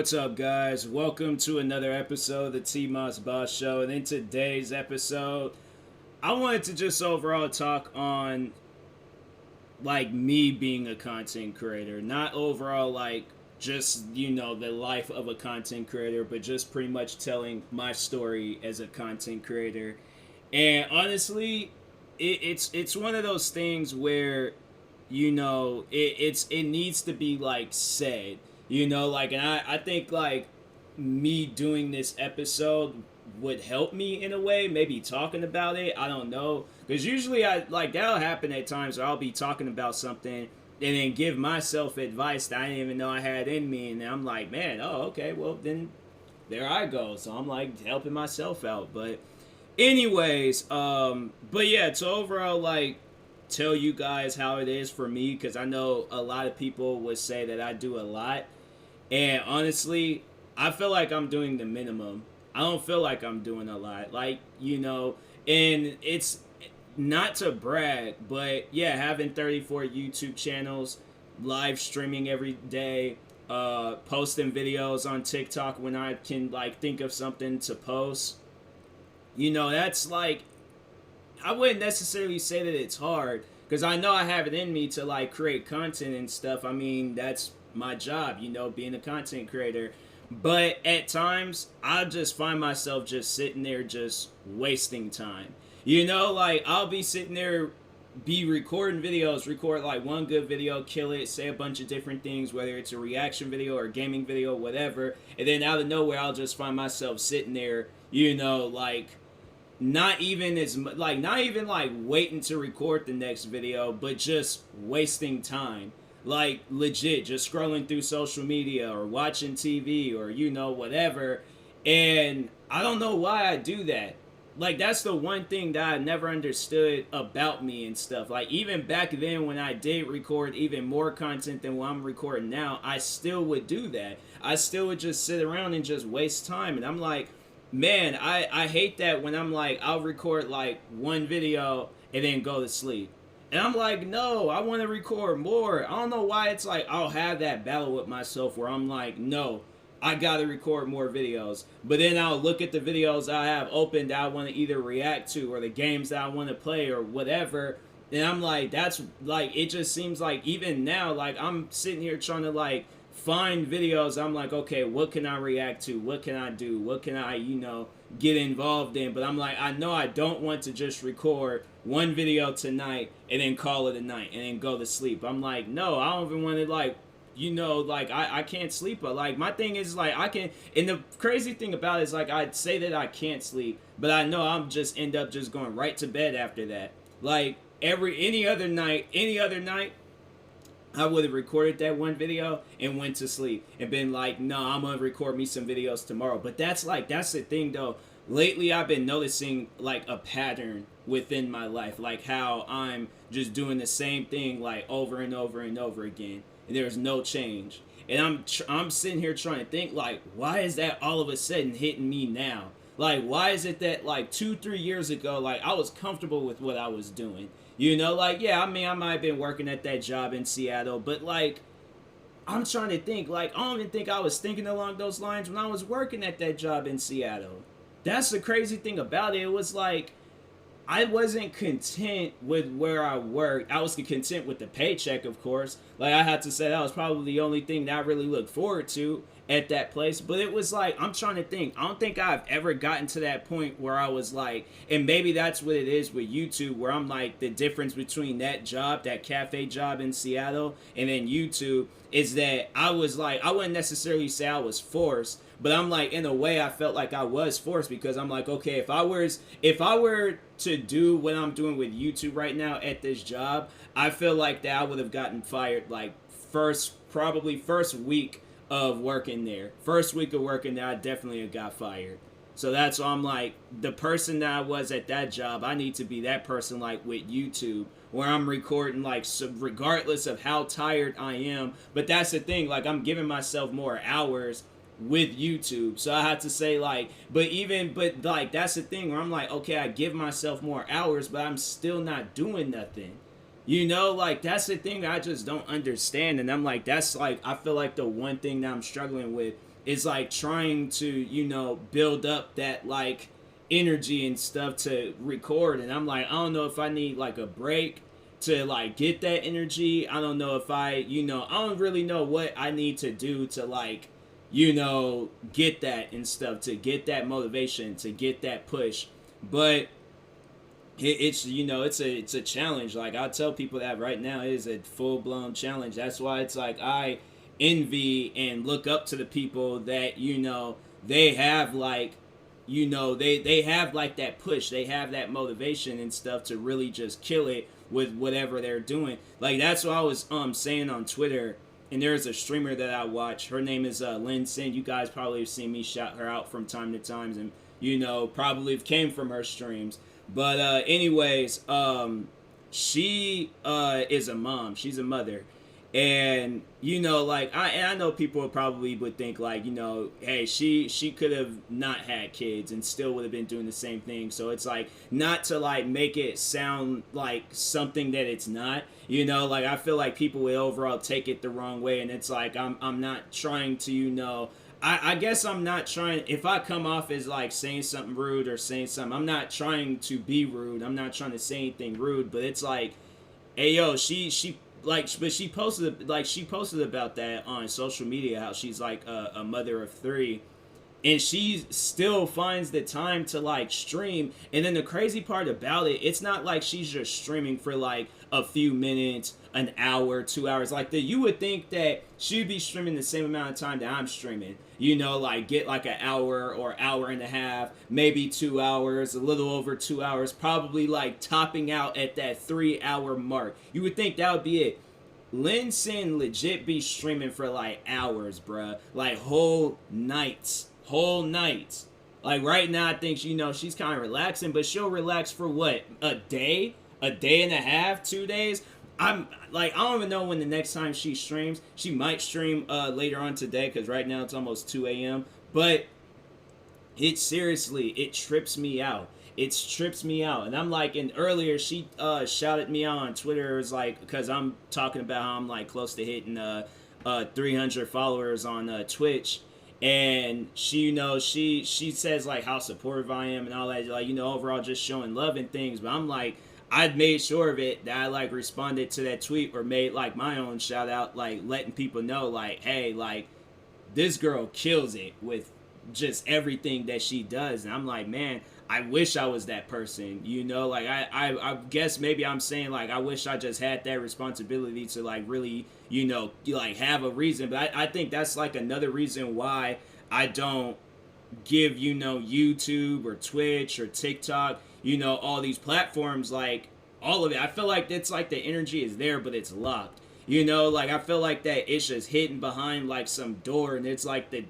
What's up, guys? Welcome to another episode of the TMossBoss Show. And in today's episode, I wanted to just overall talk on like me being a content creator, not overall like just the life of a content creator, but just pretty much telling my story as a content creator. And honestly, it's one of those things where it needs to be like said, and I think like me doing this episode would help me in a way, maybe talking about it, I don't know, because usually I like that'll happen at times where I'll be talking about something and then give myself advice that I didn't even know I had in me, and I'm like, man, oh, okay, well then there I go. So I'm like helping myself out. But anyways, but yeah, to overall like tell you guys how it is for me, because I know a lot of people would say that I do a lot, and honestly I feel like I'm doing the minimum. I don't feel like I'm doing a lot, like, and it's not to brag, but yeah, having 34 YouTube channels, live streaming every day, posting videos on TikTok when I can like think of something to post, that's like, I wouldn't necessarily say that it's hard, because I know I have it in me to like create content and stuff. I mean, that's my job, being a content creator. But at times, I just find myself just sitting there just wasting time. Like I'll be sitting there, be recording videos, record like one good video, kill it, say a bunch of different things, whether it's a reaction video or a gaming video, whatever. And then out of nowhere, I'll just find myself sitting there, like not even like waiting to record the next video, but just wasting time, like legit just scrolling through social media or watching TV or whatever. And I don't know why I do that. Like, that's the one thing that I never understood about me and stuff. Like, even back then when I did record even more content than what I'm recording now, I still would do that. I still would just sit around and just waste time. And I'm like, man, I hate that when I'm like, I'll record like one video and then go to sleep. And I'm like, no, I want to record more. I don't know why it's like I'll have that battle with myself where I'm like, no, I gotta record more videos. But then I'll look at the videos I have open that I want to either react to, or the games that I want to play or whatever. And I'm like, that's like, it just seems like even now, like I'm sitting here trying to like find videos. I'm like, okay, what can I react to? What can I do? What can I, get involved in? But I'm like, I know I don't want to just record one video tonight and then call it a night and then go to sleep. I'm like, no, I don't even want to like, like I can't sleep. But like my thing is like I can, and the crazy thing about it is like I'd say that I can't sleep, but I know I'm just end up just going right to bed after that. Like any other night, I would have recorded that one video and went to sleep and been like, no, I'm gonna record me some videos tomorrow. But that's the thing though. Lately I've been noticing like a pattern within my life, like how I'm just doing the same thing like over and over and over again, and there's no change. And I'm sitting here trying to think like, why is that all of a sudden hitting me now? Like, why is it that like 2-3 years ago, like I was comfortable with what I was doing? Like, yeah, I mean, I might have been working at that job in Seattle, but like, I'm trying to think, like, I don't even think I was thinking along those lines when I was working at that job in Seattle. That's the crazy thing about it. It was like, I wasn't content with where I worked. I was content with the paycheck, of course. Like, I had to say that was probably the only thing that I really looked forward to at that place. But it was like, I'm trying to think. I don't think I've ever gotten to that point where I was like, and maybe that's what it is with YouTube, where I'm like, the difference between that job, that cafe job in Seattle, and then YouTube is that I was like, I wouldn't necessarily say I was forced, but I'm like, in a way I felt like I was forced, because I'm like, okay, if I were to do what I'm doing with YouTube right now at this job, I feel like that I would have gotten fired like probably first week of working there. First week of working there, I definitely have got fired. So that's why I'm like, the person that I was at that job, I need to be that person like with YouTube, where I'm recording like, so regardless of how tired I am. But that's the thing, like I'm giving myself more hours with YouTube. So I had to say like, but like that's the thing where I'm like, okay, I give myself more hours, but I'm still not doing nothing. Like that's the thing I just don't understand. And I'm like, that's like, I feel like the one thing that I'm struggling with is like trying to, you know, build up that like energy and stuff to record. And I'm like, I don't know if I need like a break to like get that energy. I don't know if I, you know, I don't really know what I need to do to like, you know, get that and stuff, to get that motivation, to get that push. But it's, you know, it's a challenge. Like I tell people that right now it is a full blown challenge. That's why it's like I envy and look up to the people that, you know, they have like, you know, they have like that push, they have that motivation and stuff to really just kill it with whatever they're doing. Like that's what I was saying on Twitter. And there's a streamer that I watch. Her name is Lynn Sin. You guys probably have seen me shout her out from time to time, and you know probably came from her streams. But anyways, she is a mom. She's a mother, and you know, like I know people probably would think like, you know, hey, she could have not had kids and still would have been doing the same thing. So it's like not to like make it sound like something that it's not. You know, like I feel like people would overall take it the wrong way, and it's like I'm not trying to, you know, I guess I'm not trying, if I come off as like saying something rude or saying something, I'm not trying to be rude. I'm not trying to say anything rude, but it's like, hey yo, she like, but she posted about that on social media, how she's like a mother of three, and she still finds the time to like stream. And then the crazy part about it, it's not like she's just streaming for like a few minutes, an hour, 2 hours. Like that, you would think that she'd be streaming the same amount of time that I'm streaming. You know, like get like an hour or hour and a half, maybe 2 hours, a little over 2 hours, probably like topping out at that 3 hour mark. You would think that would be it. Lin Sin legit be streaming for like hours, bruh. Like whole nights. Whole nights. Like right now I think, you know, she's kind of relaxing, but she'll relax for what? A day and a half, 2 days? I'm like, I don't even know when the next time she streams. She might stream later on today, because right now it's almost 2 a.m. But it seriously, it trips me out. It trips me out. And I'm like, and earlier she shouted me out on Twitter. It was like, because I'm talking about how I'm like close to hitting 300 followers on Twitch. And she, you know, she says like how supportive I am and all that, like, you know, overall just showing love and things. But I'm like, I'd made sure of it, that I like responded to that tweet or made like my own shout out, like letting people know like, hey, like this girl kills it with just everything that she does. And I'm like, man, I wish I was that person, you know. Like I guess maybe I'm saying like I wish I just had that responsibility to like really, you know, like have a reason. But I think that's like another reason why I don't give, you know, YouTube or Twitch or TikTok, you know, all these platforms, like all of it. I feel like it's like the energy is there, but it's locked. You know, like I feel like that it's just hidden behind like some door, and it's like the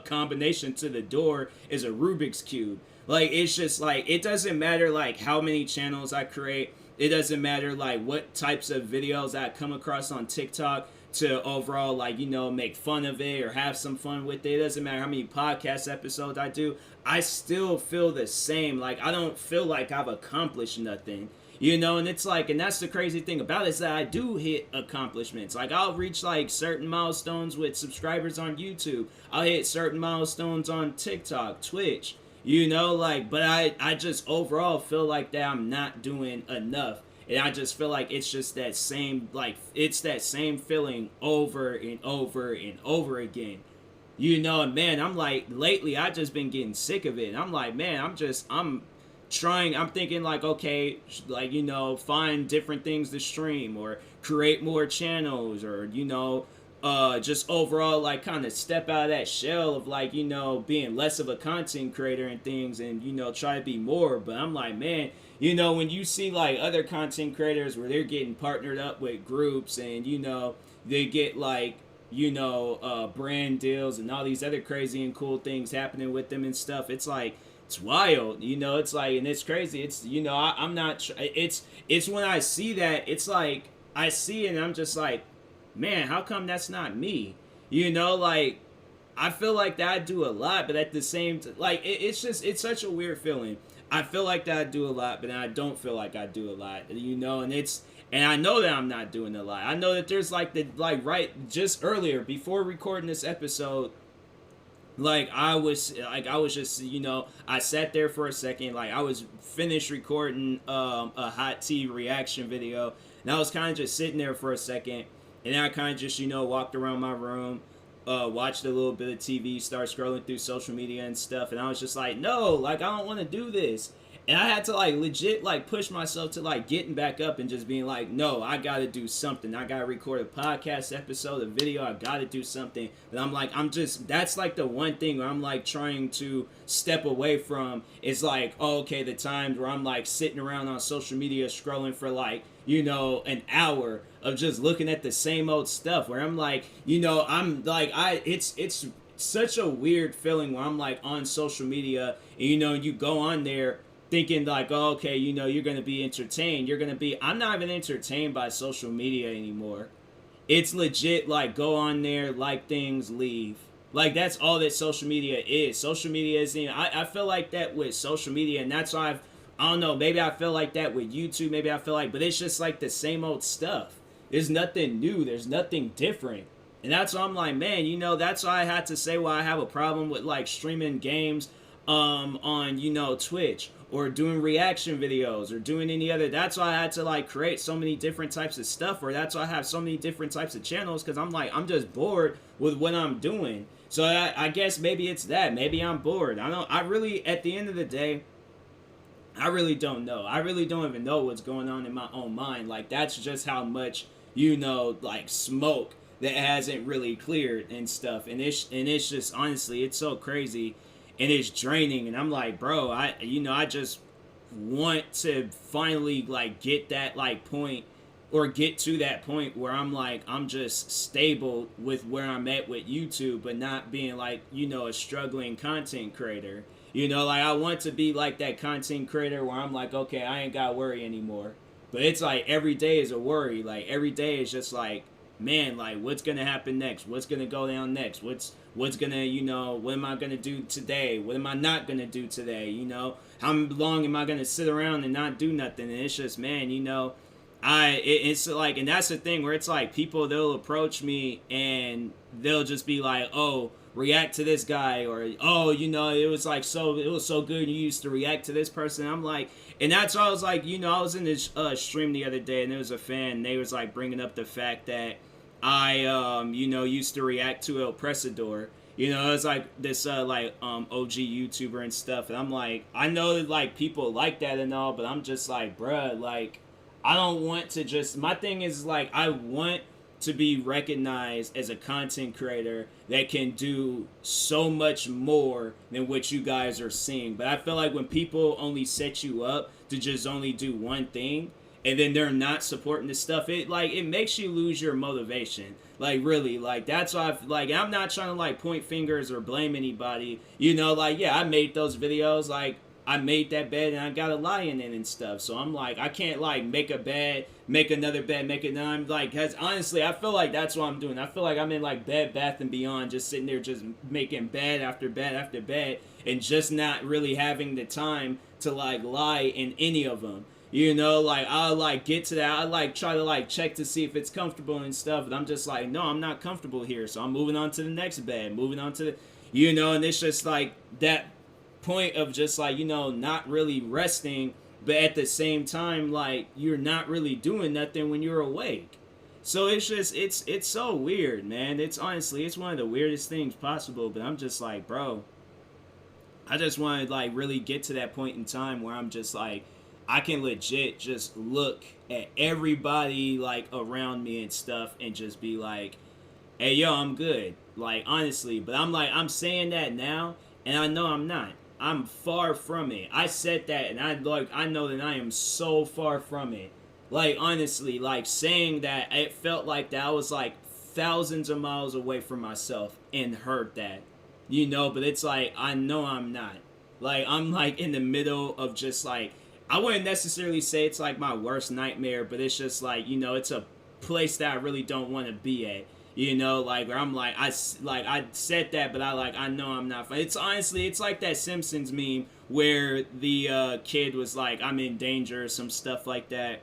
combination to the door is a Rubik's Cube. Like it's just like, it doesn't matter like how many channels I create. It doesn't matter like what types of videos I come across on TikTok to overall like, you know, make fun of it or have some fun with it. It doesn't matter how many podcast episodes I do. I still feel the same. Like I don't feel like I've accomplished nothing. You know, and it's like, and that's the crazy thing about it, is that I do hit accomplishments. Like I'll reach like certain milestones with subscribers on YouTube. I'll hit certain milestones on TikTok, Twitch. You know, like, but I just overall feel like that I'm not doing enough. And I just feel like it's just that same, like, it's that same feeling over and over and over again. You know, and man, I'm like, lately I just been getting sick of it. I'm like, man, I'm trying, I'm thinking like, okay, like, you know, find different things to stream or create more channels, or, you know, just overall like kind of step out of that shell of like, you know, being less of a content creator and things, and, you know, try to be more. But I'm like, man, you know, when you see like other content creators where they're getting partnered up with groups, and, you know, they get like, you know, brand deals and all these other crazy and cool things happening with them and stuff, it's like, it's wild, you know. It's like, and it's crazy. It's, you know, I'm not, it's when I see that, it's like I see it and I'm just like, man, how come that's not me? You know, like, I feel like that I do a lot, but at the same time, like, it's just, it's such a weird feeling. I feel like that I do a lot, but then I don't feel like I do a lot, you know, and it's, and I know that I'm not doing a lot. I know that there's like the, like, right, just earlier, before recording this episode, Like I was just, I sat there for a second, like I was finished recording a hot tea reaction video, and I was kind of just sitting there for a second, and then I kind of just, walked around my room, watched a little bit of TV, start scrolling through social media and stuff, and I was just like, no, like I don't want to do this. And I had to like legit like push myself to like getting back up and just being like, no, I gotta do something. I gotta record a podcast episode, a video. I gotta do something. But I'm like, that's like the one thing where I'm like trying to step away from is like, oh, okay, the times where I'm like sitting around on social media scrolling for like, an hour of just looking at the same old stuff where I'm like, I'm like, it's such a weird feeling where I'm like on social media and you go on there thinking like, oh, okay, you're gonna be entertained. I'm not even entertained by social media anymore. It's legit like go on there, like things, leave. Like that's all that social media is. Social media is, I feel like that with social media, and that's why I don't know, maybe I feel like that with YouTube, maybe I feel like, but it's just like the same old stuff. There's nothing new, there's nothing different. And that's why I'm like, man, that's why I had to say why I have a problem with like streaming games on Twitch or doing reaction videos or doing any other. That's why I had to like create so many different types of stuff, or that's why I have so many different types of channels, because I'm like, I'm just bored with what I'm doing. So I guess maybe it's that. Maybe I'm bored. I really, at the end of the day, I really don't know. I really don't even know what's going on in my own mind. Like that's just how much like smoke that hasn't really cleared and stuff. And it's just, honestly, it's so crazy and it's draining. And I'm like, bro, I just want to finally like get that like point, or get to that point where I'm like, I'm just stable with where I'm at with YouTube, but not being like, a struggling content creator. Like I want to be like that content creator where I'm like, okay, I ain't gotta worry anymore. But it's like every day is a worry. Like every day is just like, man, like what's gonna happen next? What's gonna go down next? What's gonna, what am I gonna do today? What am I not gonna do today? How long am I gonna sit around and not do nothing? And it's just, man, it's like, and that's the thing where it's like people, they'll approach me and they'll just be like, oh, react to this guy, or oh, it was so good you used to react to this person. I'm like, and that's why I was like, I was in this stream the other day and there was a fan and they was like bringing up the fact that I used to react to El Presador. It's like this OG YouTuber and stuff, and I'm like, I know that like people like that and all, but I'm just like, bruh, like I don't want to just, my thing is like, I want to be recognized as a content creator that can do so much more than what you guys are seeing. But I feel like when people only set you up to just only do one thing and then they're not supporting the stuff, it makes you lose your motivation. Like really, like that's why I'm not trying to like point fingers or blame anybody. Like yeah, I made those videos, like I made that bed and I got a lie in it and stuff. So I'm like, I can't like make a bed, make another bed, make it. I'm like, cause honestly, I feel like that's what I'm doing. I feel like I'm in like Bed Bath and Beyond, just sitting there, just making bed after bed after bed, and just not really having the time to like lie in any of them. Like I'll like get to that. I like try to like check to see if it's comfortable and stuff. And I'm just like, no, I'm not comfortable here. So I'm moving on to the next bed, moving on to the, and it's just like that point of just like not really resting, but at the same time like you're not really doing nothing when you're awake. So it's just it's so weird, man. It's honestly, it's one of the weirdest things possible. But I'm just like, bro, I just want to like really get to that point in time where I'm just like, I can legit just look at everybody like around me and stuff and just be like, hey yo, I'm good, like honestly. But I'm like, I'm saying that now and I know I'm not. I'm far from it. I said that and I know that I am so far from it. Like honestly, like saying that, it felt like that I was like thousands of miles away from myself and heard that. But it's like I know I'm not. Like I'm like in the middle of just like, I wouldn't necessarily say it's like my worst nightmare, but it's just like, it's a place that I really don't want to be at. Like where I'm like, I said that, but I know I'm not. It's honestly, it's like that Simpsons meme where the kid was like, I'm in danger or some stuff like that.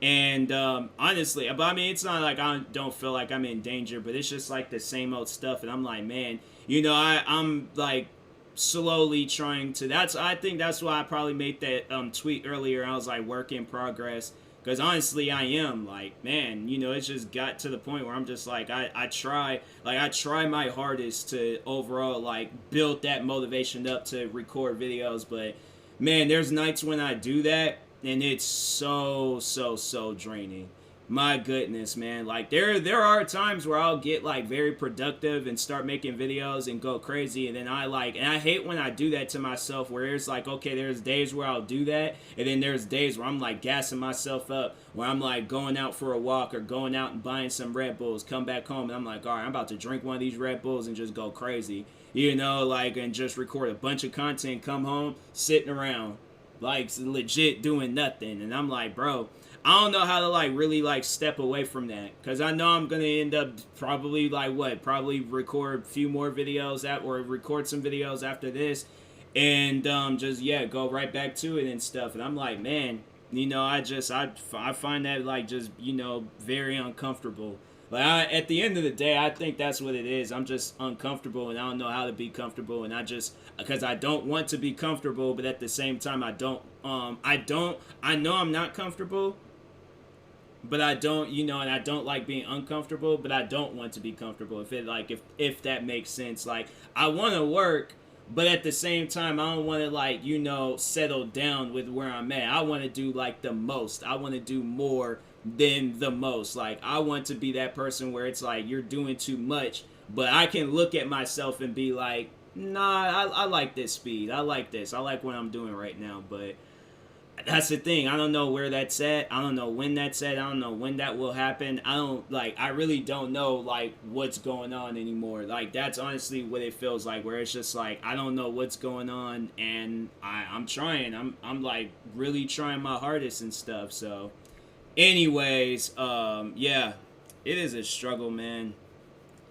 And honestly, but I mean, it's not like I don't feel like I'm in danger, but it's just like the same old stuff. And I'm like, man, you know, I'm like slowly trying to. I think that's why I probably made that tweet earlier. I was like, work in progress. Because honestly, I am like, man, you know, it's just got to the point where I'm just like, I try my hardest to overall like build that motivation up to record videos. But man, there's nights when I do that and it's so draining. My goodness, man. Like there are times where I'll get like very productive and start making videos and go crazy, and then I hate when I do that to myself, where it's like, okay, there's days where I'll do that, and then there's days where I'm like gassing myself up, where I'm like going out for a walk or going out and buying some Red Bulls, come back home and I'm like, all right, I'm about to drink one of these Red Bulls and just go crazy, you know, like, and just record a bunch of content, come home, sitting around like legit doing nothing. And I'm like, bro, I don't know how to like really like step away from that, because I know I'm gonna end up probably like probably record a few more videos or record some videos after this, and just go right back to it and stuff. And I'm like, man, you know, I find that like just, you know, very uncomfortable. Like at the end of the day, I think that's what it is. I'm just uncomfortable and I don't know how to be comfortable, and because I don't want to be comfortable, but at the same time I know I'm not comfortable, but I don't, you know, and I don't like being uncomfortable, but I don't want to be comfortable. If that makes sense. Like, I want to work, but at the same time, I don't want to, like, you know, settle down with where I'm at. I want to do like the most. I want to do more than the most. Like, I want to be that person where it's like, you're doing too much, but I can look at myself and be like, nah, I like this speed. I like this. I like what I'm doing right now. But that's the thing. I don't know where that's at. I don't know when that's at. I don't know when that will happen. I really don't know, like, what's going on anymore. Like, that's honestly what it feels like, where it's just like, I don't know what's going on, and I'm trying. I'm like really trying my hardest and stuff. So anyways, yeah, it is a struggle, man.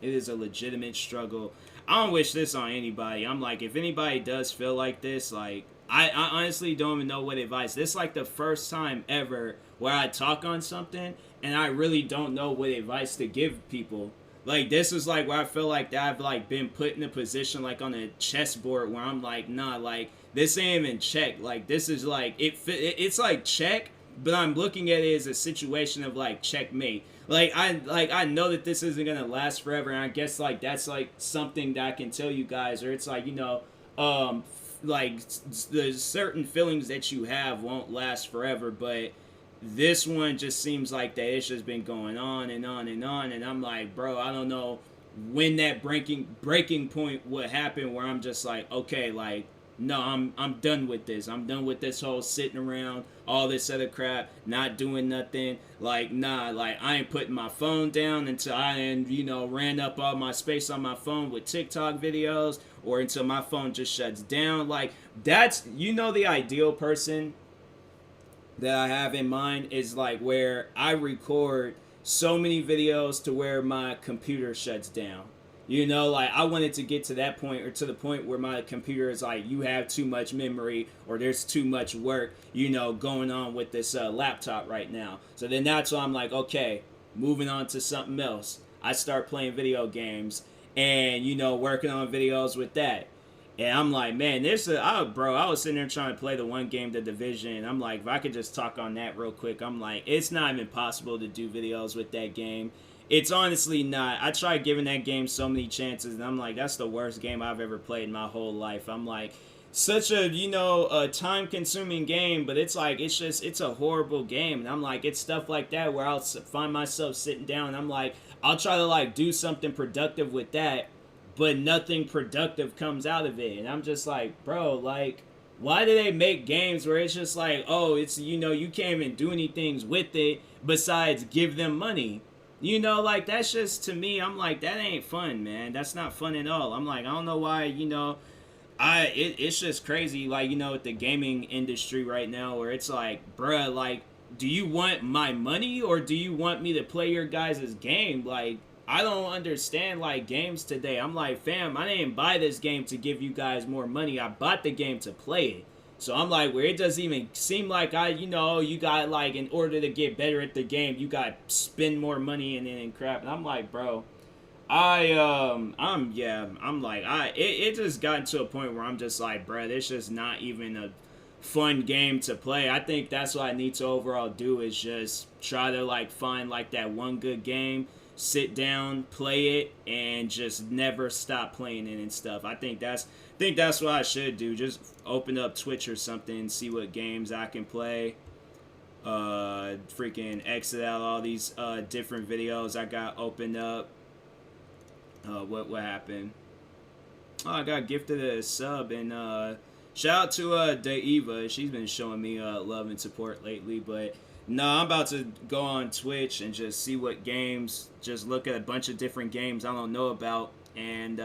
It is a legitimate struggle. I don't wish this on anybody. I'm like, if anybody does feel like this, like, I honestly don't even know what advice. This is like the first time ever where I talk on something and I really don't know what advice to give people. Like, this is like where I feel like that I've like been put in a position like on a chessboard where I'm like, nah, like, this ain't even check. Like, this is like, it's like check, but I'm looking at it as a situation of like checkmate. Like I know that this isn't gonna last forever, and I guess like that's like something that I can tell you guys, or it's like, you know, like the certain feelings that you have won't last forever, but this one just seems like that it's just been going on and on and on, and I'm like, bro, I don't know when that breaking point would happen where I'm just like, okay, like, no, I'm done with this. I'm done with this whole sitting around, all this other crap, not doing nothing. Like, nah, like, I ain't putting my phone down until you know, ran up all my space on my phone with TikTok videos, or until my phone just shuts down. Like, that's, you know, the ideal person that I have in mind is like where I record so many videos to where my computer shuts down. You know, like, I wanted to get to that point, or to the point where my computer is like, you have too much memory, or there's too much work, you know, going on with this laptop right now. So then that's why I'm like, okay, moving on to something else. I start playing video games and, you know, working on videos with that. And I'm like, man, I was sitting there trying to play the one game, The Division, and I'm like, if I could just talk on that real quick, I'm like, it's not even possible to do videos with that game. It's honestly not. I tried giving that game so many chances, and I'm like, that's the worst game I've ever played in my whole life. I'm like, such a, you know, a time-consuming game, but it's like, it's a horrible game. And I'm like, it's stuff like that where I'll find myself sitting down, and I'm like, I'll try to, like, do something productive with that, but nothing productive comes out of it. And I'm just like, bro, like, why do they make games where it's just like, oh, it's, you know, you can't even do anything with it besides give them money? You know, like, that's just, to me, I'm like, that ain't fun, man. That's not fun at all. I'm like, I don't know why, you know, it's just crazy, like, you know, with the gaming industry right now, where it's like, bruh, like, do you want my money, or do you want me to play your guys' game? Like, I don't understand, like, games today. I'm like, fam, I didn't buy this game to give you guys more money. I bought the game to play it. So I'm like, where it doesn't even seem like you know, you got, like, in order to get better at the game, you got to spend more money and crap. And I'm like, bro, I'm like, it just gotten to a point where I'm just like, bruh, it's just not even a fun game to play. I think that's what I need to overall do is just try to like find like that one good game, sit down, play it, and just never stop playing it and stuff. I think that's what I should do. Just open up Twitch or something, see what games I can play. Freaking exit out all these different videos I got opened up. What happened? Oh, I got gifted a sub, and shout out to Daiva. She's been showing me love and support lately. But no, I'm about to go on Twitch and just see what games. Just look at a bunch of different games I don't know about, and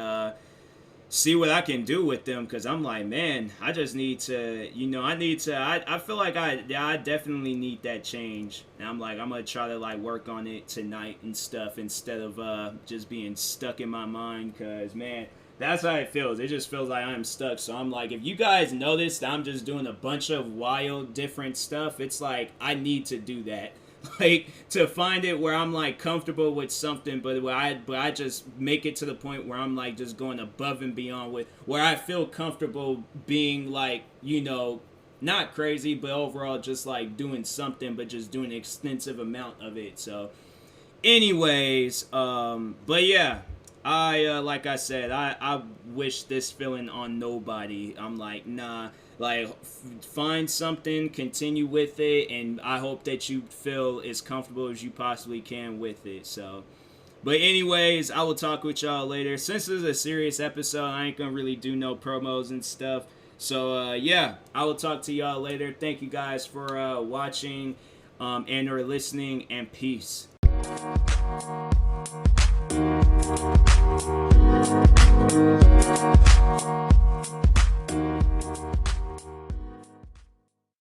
see what I can do with them. Cause I'm like, man, I just need to, I feel like I definitely need that change. And I'm like, I'm gonna try to like work on it tonight and stuff instead of just being stuck in my mind. Cause man, that's how it feels. It just feels like I'm stuck. So I'm like, if you guys notice that I'm just doing a bunch of wild different stuff, it's like I need to do that. Like to find it where I'm like comfortable with something, but I just make it to the point where I'm like just going above and beyond with where I feel comfortable being like, not crazy, but overall just like doing something, but just doing an extensive amount of it. So anyways, but yeah, I like I said, I wish this feeling on nobody. I'm like, nah, like find something, continue with it, and I hope that you feel as comfortable as you possibly can with it. So but anyways, I will talk with y'all later. Since this is a serious episode, I ain't gonna really do no promos and stuff. So yeah, I will talk to y'all later. Thank you guys for watching and or listening, and peace.